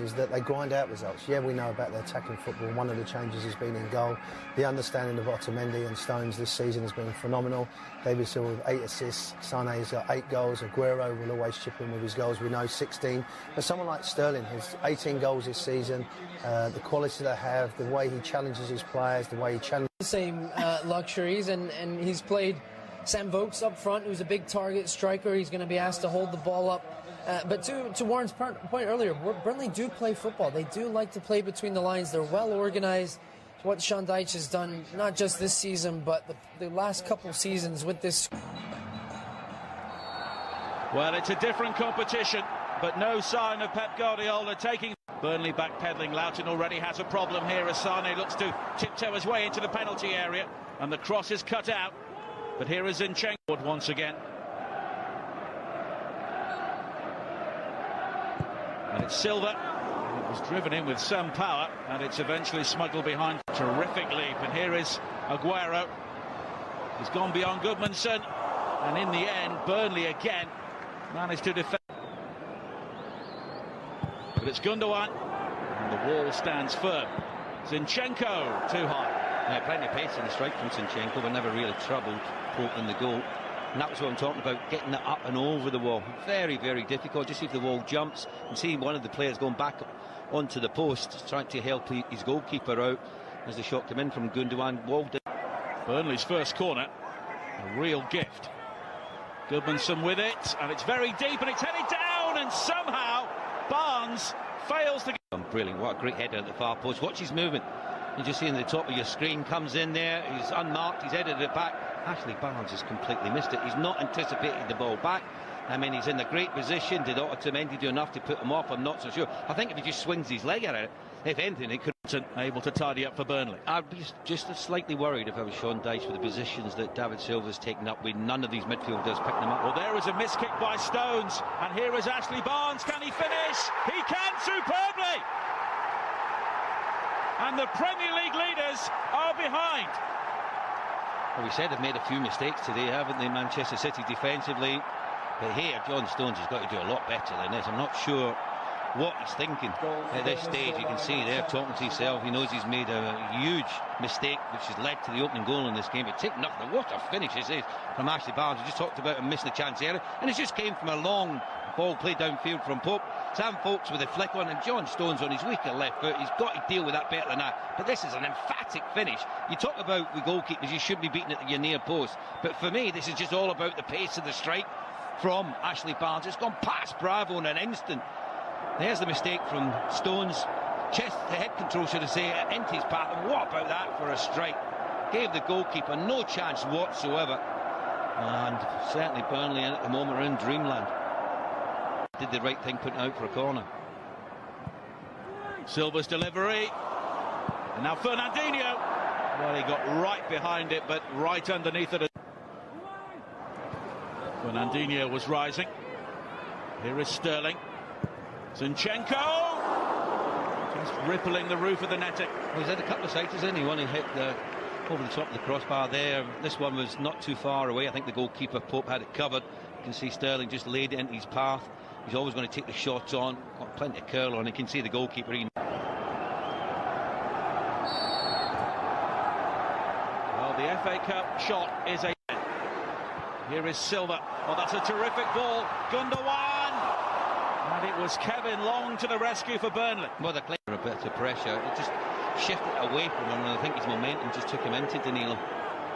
is that they grind out results. Yeah, we know about their attacking football. One of the changes has been in goal. The understanding of Otamendi and Stones this season has been phenomenal. David Silva with 8 assists. Sané's got 8 goals. Aguero will always chip in with his goals. We know 16. But someone like Sterling has 18 goals this season. The quality they have, the way he challenges his players, the way he challenges... The same luxuries, and he's played Sam Vokes up front, who's a big target striker. He's going to be asked to hold the ball up. But to Warren's point earlier, Burnley do play football. They do like to play between the lines. They're well organised. What Sean Dyche has done, not just this season, but the last couple seasons with this. Well, it's a different competition, but no sign of Pep Guardiola taking... Burnley backpedaling. Loughton already has a problem here as Sané looks to tiptoe his way into the penalty area, and the cross is cut out. But here is Zinchenko once again. And it's Silva. It was driven in with some power, and it's eventually smuggled behind. Terrific leap, and here is Aguero. He's gone beyond Goodmanson, and in the end, Burnley again managed to defend. But it's Gundogan, and the wall stands firm. Zinchenko, too high. Yeah, plenty of pace in the strike from Zinchenko, but never really troubled Pope in the goal. And that was what I'm talking about, getting it up and over the wall. Very, very difficult. Just see if the wall jumps, and see one of the players going back onto the post, trying to help his goalkeeper out as the shot came in from Gundogan. Walled it. Burnley's first corner, a real gift. Goodmanson with it, and it's very deep, and it's headed down, and somehow Barnes fails to... Brilliant, what a great header at the far post. Watch his movement. You just see in the top of your screen, comes in there, he's unmarked, he's headed it back. Ashley Barnes has completely missed it. He's not anticipated the ball back. I mean, he's in a great position. Did Otamendi do enough to put him off? I'm not so sure. I think if he just swings his leg at it, if anything, he could... Able to tidy up for Burnley. I'd be just slightly worried if I was Sean Dyche with the positions that David Silva's taken up, with none of these midfielders picking them up. Well, there is a miss kick by Stones, and here is Ashley Barnes. Can he finish? He can superbly! And the Premier League leaders are behind. Well, we said they've made a few mistakes today, haven't they, Manchester City defensively? But here, John Stones has got to do a lot better than this. I'm not sure what he's thinking at this stage. You can see there, talking to himself, he knows he's made a huge mistake which has led to the opening goal in this game. But take nothing. What a finish this is from Ashley Barnes. We just talked about him missing the chance earlier, and it just came from a long ball played downfield from Pope. Sam Vokes with a flick on, and John Stones on his weaker left foot. He's got to deal with that better than that. But this is an emphatic finish. You talk about the goalkeepers, you should be beating at your near post, but for me this is just all about the pace of the strike from Ashley Barnes. It's gone past Bravo in an instant. There's the mistake from Stones. Chest to head control, should I say, into his path. And what about that for a strike? Gave the goalkeeper no chance whatsoever. And certainly Burnley at the moment are in dreamland. Did the right thing putting out for a corner. Silva's delivery. And now Fernandinho. Well, he got right behind it, but right underneath it. Fernandinho was rising. Here is Sterling. Zinchenko! Just rippling the roof of the netting. Well, he's had a couple of sights, hasn't he? One he hit over the top of the crossbar there. This one was not too far away. I think the goalkeeper, Pope, had it covered. You can see Sterling just laid it into his path. He's always going to take the shots on. Got plenty of curl on. You can see the goalkeeper. Well, the FA Cup shot is a... Here is Silva. Oh, that's a terrific ball. Gundogan! And it was Kevin Long to the rescue for Burnley. Well, they're clear a bit of pressure. It just shifted away from him, and I think his momentum just took him into Danilo.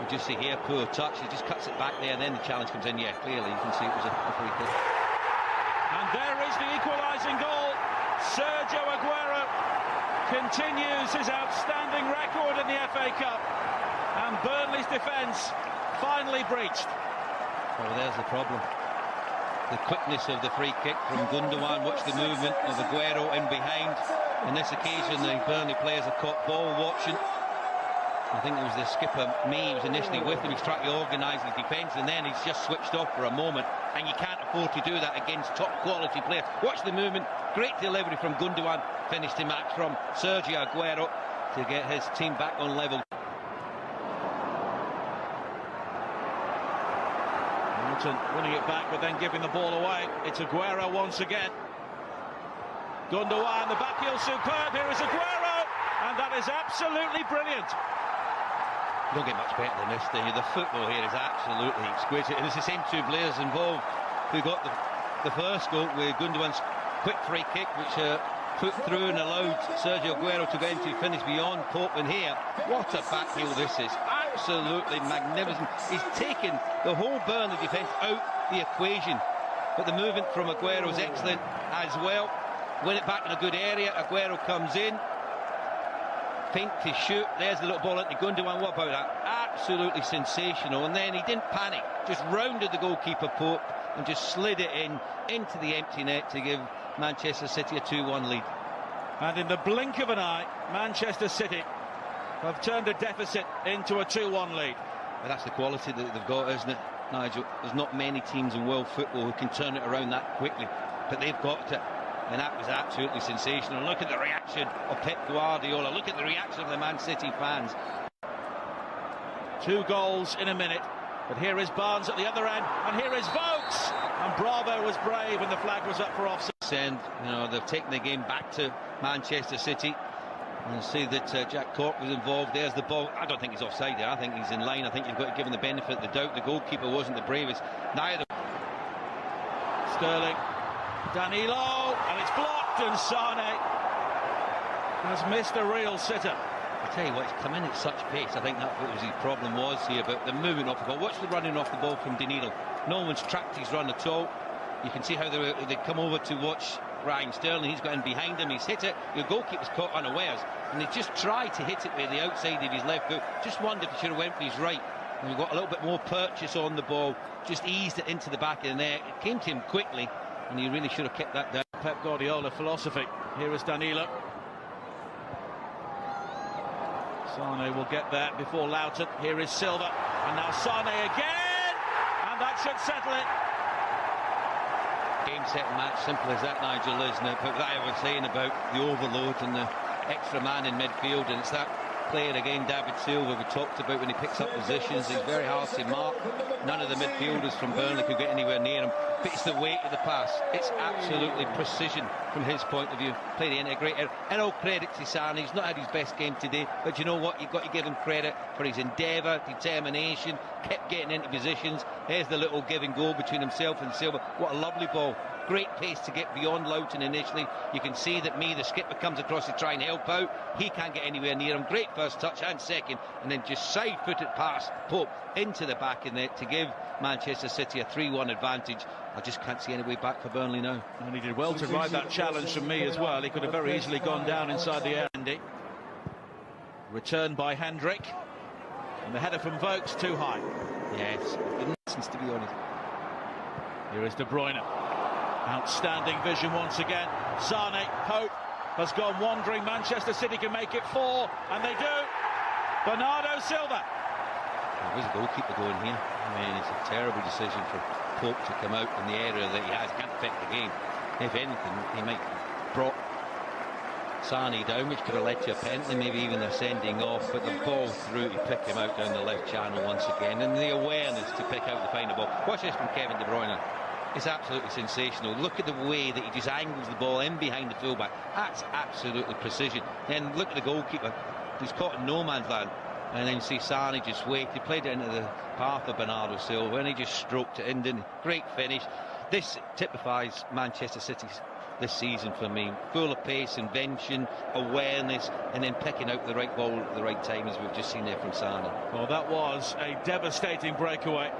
You just see here, poor touch. He just cuts it back there, and then the challenge comes in. Yeah, clearly you can see it was a free kick. And there is the equalising goal. Sergio Aguero continues his outstanding record in the FA Cup. And Burnley's defence finally breached. Well, there's the problem. The quickness of the free kick from Gundogan. Watch the movement of Aguero in behind. On this occasion, the Burnley players are caught ball watching. I think it was the skipper, May, was initially with him. He's trying to organise his defence, and then he's just switched off for a moment. And you can't afford to do that against top quality players. Watch the movement. Great delivery from Gundogan. Finished the match from Sergio Aguero to get his team back on level. Winning it back, but then giving the ball away. It's Aguero once again. Gundogan, the back heel superb. Here is Aguero, and that is absolutely brilliant. You don't get much better than this, do you? The football here is absolutely exquisite, and it's the same two players involved who got the first goal with Gundogan's quick free kick, which put through and allowed Sergio Aguero to get into finish beyond Pope. And here, what a back heel this is. Absolutely magnificent. He's taken the whole Burnley defence out the equation, but the movement from Aguero is excellent as well. Win it back in a good area. Aguero comes in, feint to shoot. There's the little ball into Gundogan. What about that? Absolutely sensational. And then he didn't panic, just rounded the goalkeeper Pope and just slid it into the empty net to give Manchester City a 2-1 lead. And in the blink of an eye, Manchester City have turned a deficit into a 2-1 lead. But that's the quality that they've got, isn't it, Nigel? There's not many teams in world football who can turn it around that quickly, but they've got it. And that was absolutely sensational. Look at the reaction of Pep Guardiola. Look at the reaction of the Man City fans. 2 goals in a minute. But here is Barnes at the other end, and here is Vokes. And Bravo was brave, and the flag was up for offside. And they've taken the game back to Manchester City. And see that Jack Cork was involved. There's the ball. I don't think he's offside there. I think he's in line. I think you've got to give him the benefit of the doubt. The goalkeeper wasn't the bravest. Neither. Sterling. Danilo, and it's blocked, and Sane has missed a real sitter. I tell you what, he's come in at such pace. I think that's what his problem was here, but the movement off the ball. Watch the running off the ball from Danilo. No one's tracked his run at all. You can see how they come over to watch Raheem Sterling. He's got in behind him, he's hit it. Your goalkeeper's caught unawares, and he just tried to hit it with the outside of his left foot. Just wondered if he should have went for his right. And he got a little bit more purchase on the ball, just eased it into the back of the net. It came to him quickly, and he really should have kept that down. Pep Guardiola philosophy. Here is Danilo. Sane will get there before Loughton. Here is Silva, and now Sane again, and that should settle it. Game, set, match, simple as that, Nigel, isn't it? But that I was saying about the overload and the extra man in midfield, and it's that player again, David Silva, we talked about when he picks up positions. He's very hard to mark. None of the midfielders from Burnley could get anywhere near him. But it's the weight of the pass. It's absolutely precision from his point of view. Play the integrator. And all credit to Sane. He's not had his best game today, but you know what? You've got to give him credit for his endeavour, determination, kept getting into positions. There's the little give and go between himself and Silva. What a lovely ball. Great pace to get beyond Loughton initially. You can see that the skipper, comes across to try and help out. He can't get anywhere near him. Great first touch and second, and then just side-footed pass Pope into the back of the net to give Manchester City a 3-1 advantage. I just can't see any way back for Burnley now. And he did well to ride that challenge from me as well. He could have very easily gone down inside the area. Returned by Hendrick, and the header from Vokes too high. Yes, nonsense, to be honest. Here is De Bruyne. Outstanding vision once again. Sane, Pope has gone wandering. Manchester City can make it 4, and they do. Bernardo Silva. Where's the goalkeeper going here? I mean, it's a terrible decision for Pope to come out in the area that he has. Can't affect the game. If anything, he might have brought Sane down, which could have led to a penalty, maybe even a sending off. But the ball through to pick him out down the left channel once again, and the awareness to pick out the final ball. Watch this from Kevin De Bruyne. It's absolutely sensational. Look at the way that he just angles the ball in behind the fullback. That's absolutely precision. Then look at the goalkeeper. He's caught in no man's land. And then see Sane just wait. He played it into the path of Bernardo Silva, and he just stroked it in, didn't he? Great finish. This typifies Manchester City's this season for me. Full of pace, invention, awareness, and then picking out the right ball at the right time, as we've just seen there from Sane. Well, that was a devastating breakaway